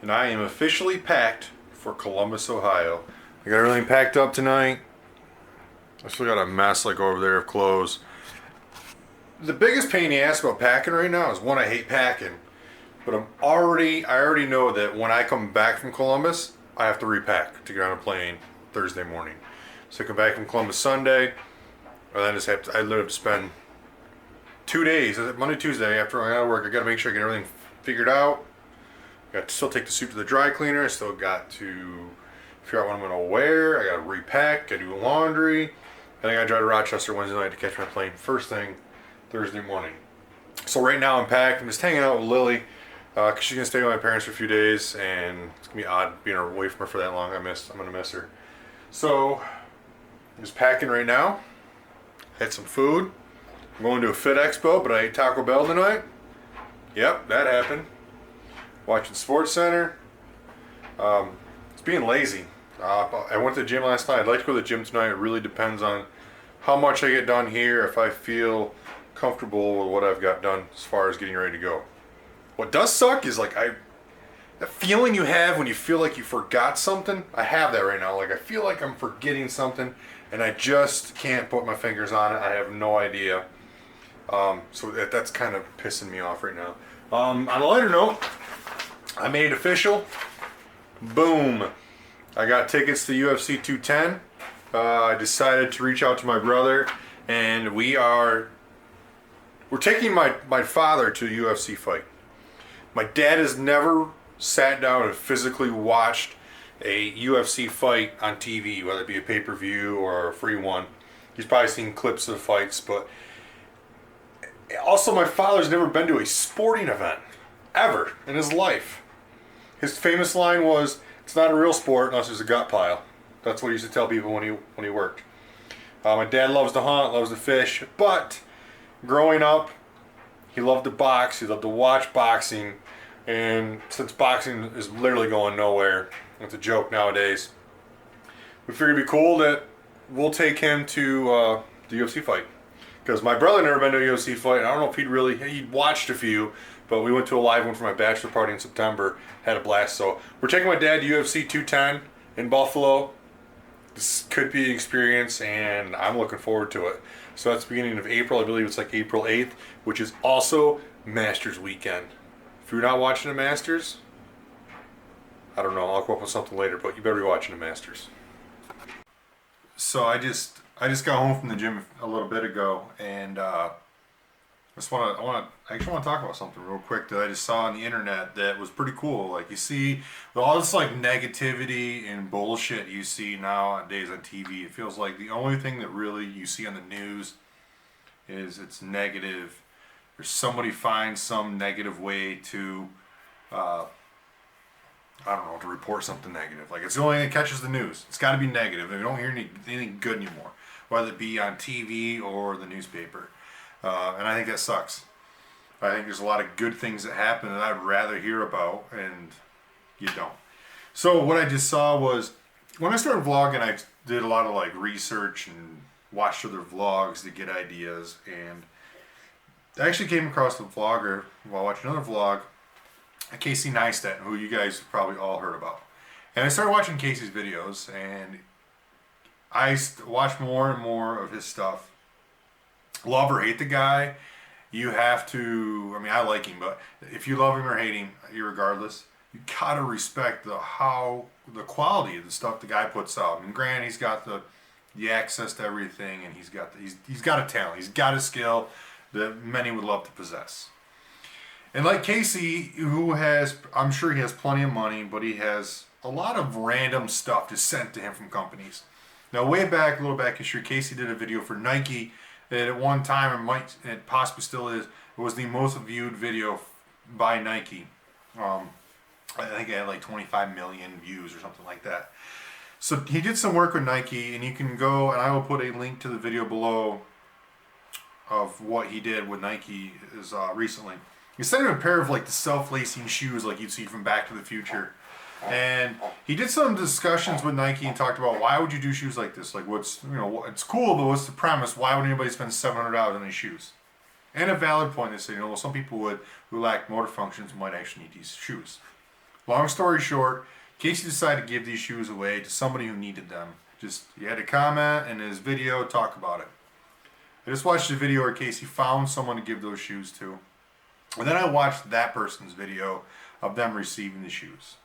and I am officially packed for Columbus, Ohio. I got everything packed up tonight. I still got a mess like over there of clothes. The biggest pain in the ass about packing right now is one, I hate packing, but I already know that when I come back from Columbus, I have to repack to get on a plane Thursday morning. So I come back from Columbus Sunday, and then I literally have to spend 2 days, Monday, Tuesday, after I out of work. I got to make sure I get everything figured out. I got to still take the suit to the dry cleaner. I still got to figure out what I'm going to wear. I got to repack. Got to do laundry. And I got to drive to Rochester Wednesday night to catch my plane first thing Thursday morning. So right now I'm packed. I'm just hanging out with Lily because she's going to stay with my parents for a few days, and it's going to be odd being away from her for that long. I'm going to miss her. So I'm just packing right now. Had some food. I'm going to a Fit Expo, but I ate Taco Bell tonight. Yep, that happened. Watching Sports Center. It's being lazy. I went to the gym last night. I'd like to go to the gym tonight. It really depends on how much I get done here, if I feel comfortable with what I've got done as far as getting ready to go. What does suck is that feeling you have when you feel like you forgot something. I have that right now. Like I feel like I'm forgetting something and I just can't put my fingers on it. I have no idea. So that's kind of pissing me off right now. On a lighter note, I made it official. Boom. I got tickets to UFC 210. I decided to reach out to my brother, and we're taking my father to a UFC fight. My dad has never sat down and physically watched a UFC fight on TV, whether it be a pay-per-view or a free one. He's probably seen clips of the fights, but also my father's never been to a sporting event ever in his life. His famous line was, "It's not a real sport unless there's a gut pile." That's what he used to tell people when he worked. My dad loves to hunt, loves to fish, but growing up, he loved to box. He loved to watch boxing, and since boxing is literally going nowhere, it's a joke nowadays. We figured it'd be cool that we'll take him to the UFC fight, because my brother never been to a UFC fight. I don't know if he'd watched a few, but we went to a live one for my bachelor party in September. Had a blast. So we're taking my dad to UFC 210 in Buffalo. This could be an experience, and I'm looking forward to it. So that's the beginning of April. I believe it's like April 8th, which is also Masters weekend. If you're not watching the Masters, I don't know. I'll come up with something later, but you better be watching the Masters. So I just got home from the gym a little bit ago, and I actually want to talk about something real quick that I just saw on the internet that was pretty cool. Like, you see all this like negativity and bullshit you see nowadays on TV. It feels like the only thing that really you see on the news is it's negative, or somebody finds some negative way to I don't know, to report something negative. Like, it's the only thing that catches the news. It's got to be negative. We don't hear anything good anymore, whether it be on TV or the newspaper. And I think that sucks. I think there's a lot of good things that happen that I'd rather hear about, and you don't. So what I just saw was, when I started vlogging, I did a lot of like research and watched other vlogs to get ideas, and I actually came across a vlogger while watching another vlog, Casey Neistat, who you guys probably all heard about. And I started watching Casey's videos, and I watched more and more of his stuff. Love or hate the guy, you have to, I mean, I like him, but if you love him or hate him, regardless, you gotta respect the quality of the stuff the guy puts out. I mean, granted, he's got the access to everything, and he's got a talent, he's got a skill that many would love to possess. And like Casey, who has, I'm sure he has plenty of money, but he has a lot of random stuff just sent to him from companies. Now, a little back history, Casey did a video for Nike that at one time, it possibly still is, it was the most viewed video by Nike. I think it had like 25 million views or something like that. So he did some work with Nike, and you can go, and I will put a link to the video below of what he did with Nike recently. He sent him a pair of like the self-lacing shoes like you'd see from Back to the Future. And he did some discussions with Nike and talked about, why would you do shoes like this? Like, it's cool, but what's the premise? Why would anybody spend $700 on these shoes? And a valid point is, well, some people who lack motor functions might actually need these shoes. Long story short, Casey decided to give these shoes away to somebody who needed them. Just, he had to comment in his video, talk about it. I just watched a video where Casey found someone to give those shoes to. And then I watched that person's video of them receiving the shoes.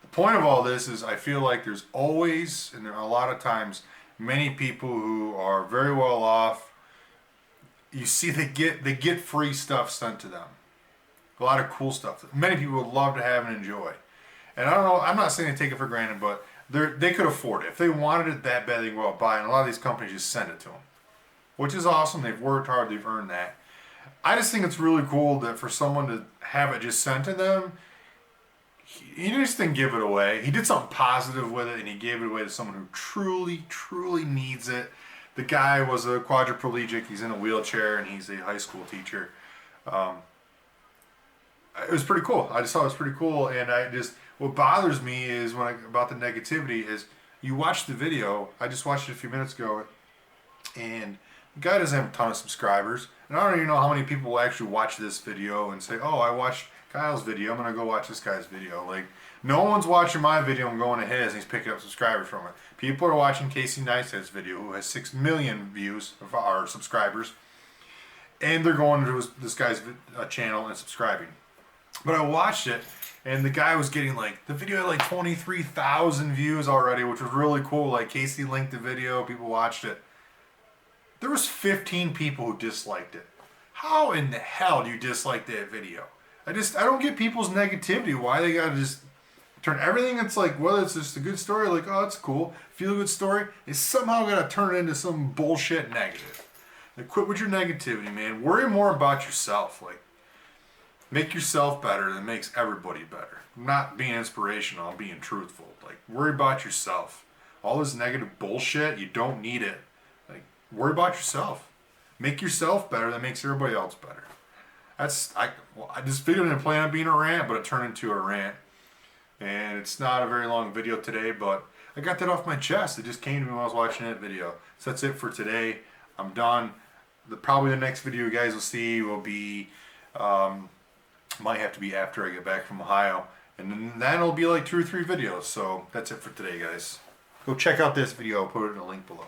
The point of all this is I feel like there's always, and a lot of times, many people who are very well off, you see they get free stuff sent to them. A lot of cool stuff that many people would love to have and enjoy. And I don't know, I'm not saying they take it for granted, but they could afford it. If they wanted it that bad, they can go out and buy it. And a lot of these companies just send it to them, which is awesome. They've worked hard, they've earned that. I just think it's really cool that for someone to have it just sent to them, he just didn't give it away. He did something positive with it, and he gave it away to someone who truly, truly needs it. The guy was a quadriplegic. He's in a wheelchair, and he's a high school teacher. It was pretty cool. I just thought it was pretty cool, and what bothers me is about the negativity is you watch the video. I just watched it a few minutes ago, and the guy doesn't have a ton of subscribers, and I don't even know how many people will actually watch this video and say, "Oh, I watched Kyle's video. I'm gonna go watch this guy's video." Like, no one's watching my video and going to his, and he's picking up subscribers from it. People are watching Casey Neistat's video, who has 6 million views or subscribers, and they're going to this guy's channel and subscribing. But I watched it, and the guy was getting the video had 23,000 views already, which was really cool. Like, Casey linked the video, people watched it. There was 15 people who disliked it. How in the hell do you dislike that video? I don't get people's negativity. Why they gotta just turn everything that's whether it's just a good story, oh, it's cool, feel good story, they somehow gotta turn it into some bullshit negative. Quit with your negativity, man. Worry more about yourself. Make yourself better than makes everybody better. Not being inspirational, being truthful. Worry about yourself. All this negative bullshit, you don't need it. Worry about yourself. Make yourself better than makes everybody else better. This video didn't plan on being a rant, but it turned into a rant. And it's not a very long video today, but I got that off my chest. It just came to me when I was watching that video. So that's it for today. I'm done. Probably the next video you guys will see will be, might have to be after I get back from Ohio. And then it'll be 2 or 3 videos. So that's it for today, guys. Go check out this video. I'll put it in the link below.